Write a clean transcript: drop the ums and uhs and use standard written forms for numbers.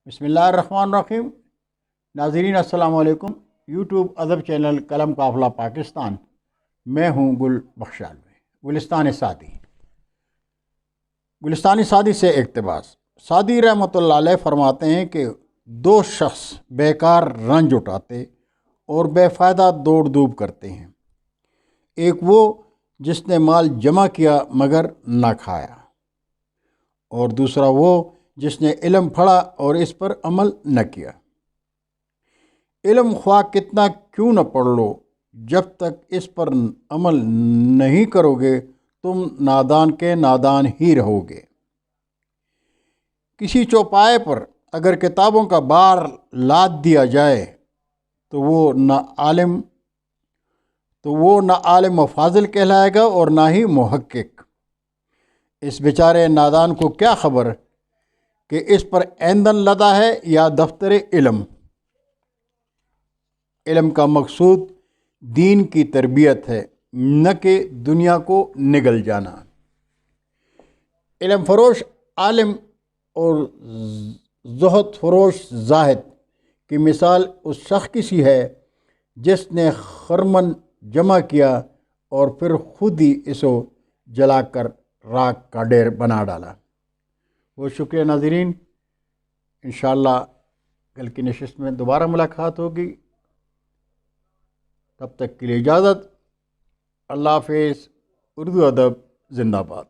بسم اللہ الرحمن الرحیم۔ ناظرین السلام علیکم۔ یوٹیوب ادب چینل قلم قافلہ پاکستان، میں ہوں گل بخشالوی۔ گلستان سعدی سے اقتباس۔ سعدی رحمۃ اللہ علیہ فرماتے ہیں کہ دو شخص بیکار رنج اٹھاتے اور بے فائدہ دوڑ دھوپ کرتے ہیں۔ ایک وہ جس نے مال جمع کیا مگر نہ کھایا، اور دوسرا وہ جس نے علم پڑھا اور اس پر عمل نہ کیا۔ علم خواہ کتنا کیوں نہ پڑھ لو، جب تک اس پر عمل نہیں کرو گے تم نادان کے نادان ہی رہو گے۔ کسی چوپائے پر اگر کتابوں کا بار لاد دیا جائے تو وہ نہ عالم و فاضل کہلائے گا اور نہ ہی محقق۔ اس بیچارے نادان کو کیا خبر کہ اس پر ایندھن لدا ہے یا دفتر علم۔ علم کا مقصود دین کی تربیت ہے، نہ کہ دنیا کو نگل جانا۔ علم فروش عالم اور زہد فروش زاہد کی مثال اس شخص کی سی ہے جس نے خرمن جمع کیا اور پھر خود ہی اسو جلا کر راکھ کا ڈھیر بنا ڈالا۔ بہت شکریہ ناظرین، انشاءاللہ کل کی نشست میں دوبارہ ملاقات ہوگی۔ تب تک کے لیے اجازت۔ اللہ حافظ۔ اردو ادب زندہ باد۔